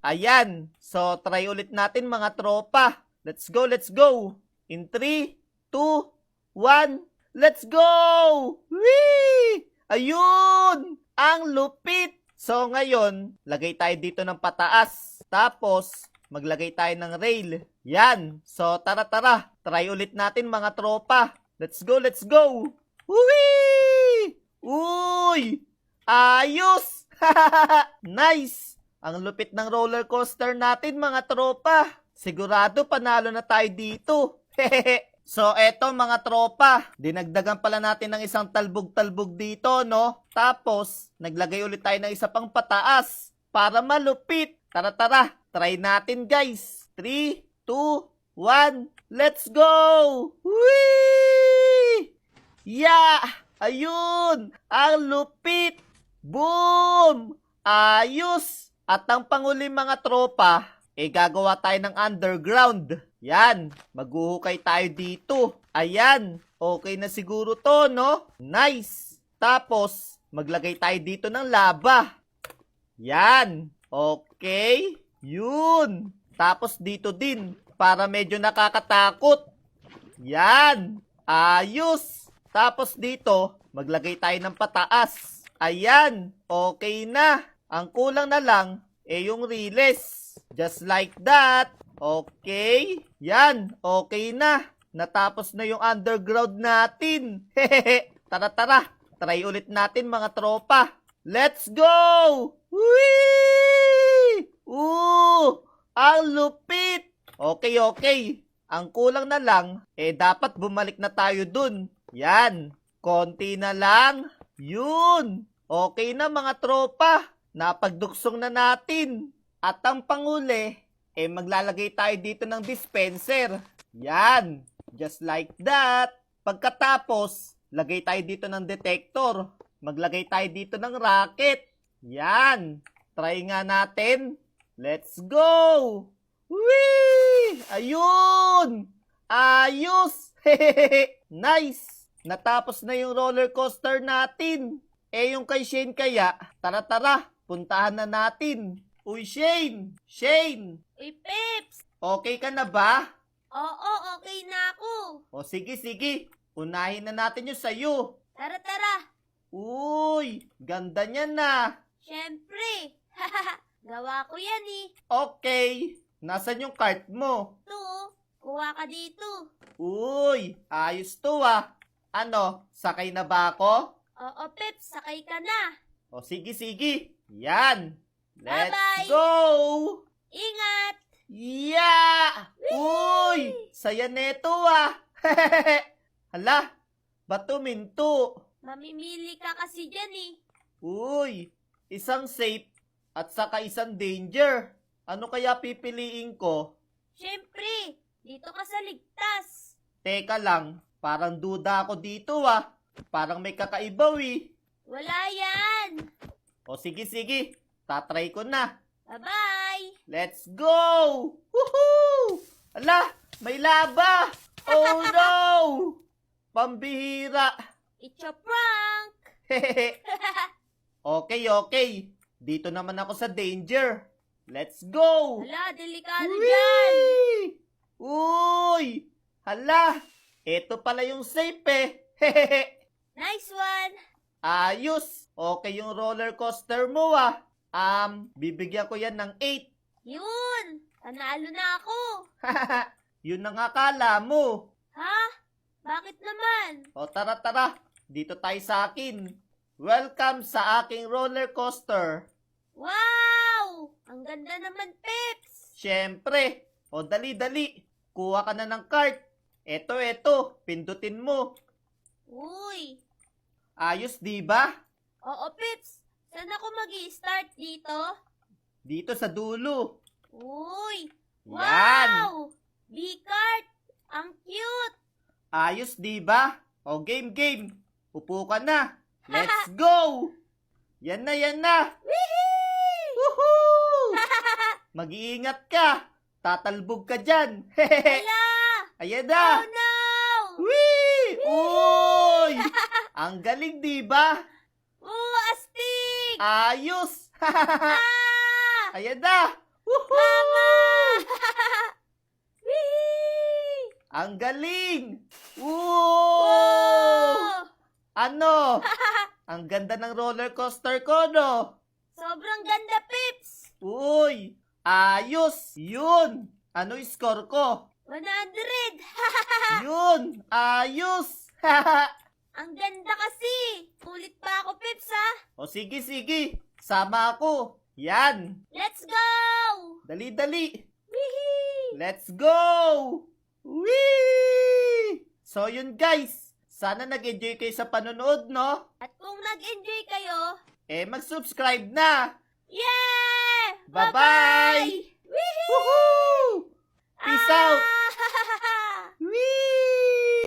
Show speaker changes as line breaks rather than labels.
Ayan. So, try ulit natin mga tropa. Let's go, let's go. In 3, 2, 1, let's go! Whee! Ayun! Ang lupit! So, ngayon, lagay tayo dito ng pataas. Tapos, maglagay tayo ng rail. Yan. So, tara. Try ulit natin mga tropa. Let's go, let's go! Whee! Uy! Ayos! Nice! Ang lupit ng roller coaster natin mga tropa. Sigurado panalo na tayo dito. So eto mga tropa, dinagdagan pala natin ng isang talbog-talbog dito, no? Tapos, naglagay ulit tayo ng isa pang pataas para malupit. Tara, try natin guys. 3, 2, 1, let's go! Whee! Yeah! Ayun! Ang lupit! Boom! Ayos! At ang panghuli mga tropa, gagawa tayo ng underground. Yan, maghuhukay tayo dito. Ayan, okay na siguro to, no? Nice! Tapos, maglagay tayo dito ng lava. Yan, okay. Yun. Tapos dito din, para medyo nakakatakot. Yan, ayos. Tapos dito, maglagay tayo ng pataas. Ayan, okay na. Ang kulang na lang, yung riles. Just like that. Okay. Yan, okay na. Natapos na yung underground natin. Hehehe. Tara. Try ulit natin mga tropa. Let's go! Whee! Ang lupit! Okay. Ang kulang na lang, dapat bumalik na tayo dun. Yan, konti na lang. Yun. Okay na mga tropa. Napagduksong na natin. At ang panghuli, maglalagay tayo dito ng dispenser. Yan. Just like that. Pagkatapos, lagay tayo dito ng detector. Maglagay tayo dito ng rocket. Yan. Try nga natin. Let's go! Whee! Ayun! Ayos! Hehehe! Nice! Natapos na yung roller coaster natin. Yung kay Shane kaya, tara, puntahan na natin. Uy, Shane!
Uy, Peps!
Okay ka na ba?
Oo, okay na ako.
O sige. Unahin na natin yung sayo.
Tara.
Uy, ganda niyan na.
Siyempre. Gawa ko yan eh.
Okay, nasan yung cart mo?
Ito, kuha ka dito.
Uy, ayos to ah. Ano, sakay na ba ako?
Oo, Peps, sakay ka na.
O sige. Yan. Let's
Bye-bye.
go!
Ingat!
Yeah! Uy! Saya neto ah! Hala, bato minto.
Mamimili ka kasi dyan eh.
Uy, isang safe at saka isang danger. Ano kaya pipiliin ko?
Siyempre, dito ka sa ligtas.
Teka lang, parang duda ako dito ah. Parang may kakaibaw eh.
Wala yan.
O sige, tatry ko na.
Bye-bye.
Let's go! Woohoo! Ala, may laba! Oh no! Pambihira!
It's a prank.
Hehehe. Okay. Dito naman ako sa danger. Let's go!
Hala, delikado dyan.
Whee! Uy! Hala! Ito pala yung safe eh. Hehehe.
Nice one.
Ayos! Okay yung roller coaster mo ah. Bibigyan ko yan ng 8.
Yun, panalo na ako.
Yun ang akala mo.
Ha? Bakit naman?
O tara, dito tayo sa akin. Welcome sa aking roller coaster.
Wow! Ang ganda naman, Peps.
Siyempre. O dali. Kuha ka na ng cart. Eto, pindutin mo.
Uy.
Ayos, di ba?
Oo, Peps. Saan ako mag-i-start dito?
Dito sa dulo.
Uy.
Yan.
Wow! B-cart. Ang cute.
Ayos, di ba? O game. Upo ka na. Let's go! Yan na.
Wihee!
Woohoo! Mag-iingat ka. Tatalbog ka dyan.
Hala!
Ayan na.
Oh no!
Whee! Uy! Ang galing, di ba?
Astig!
Ayos!
Ah!
Ayan na.
Mama! Whee!
Ang galing!
Oh!
Ano? Ang ganda ng roller coaster ko, no?
Sobrang ganda, Pips!
Uy! Ayos! Yun! Ano yung score ko?
100!
Yun! Ayos!
Ang ganda kasi! Ulit pa ako, Pips, ha?
O sige, sige. Sama ako. Yan.
Let's go!
Dali-dali.
Whee!
Let's go! Whee! So yun guys. Sana nag-enjoy kayo sa panonood, no?
At kung nag-enjoy kayo,
Mag-subscribe na.
yeah!
Bye-bye!
Whee!
Woohoo! Peace out!
Ah!
Whee!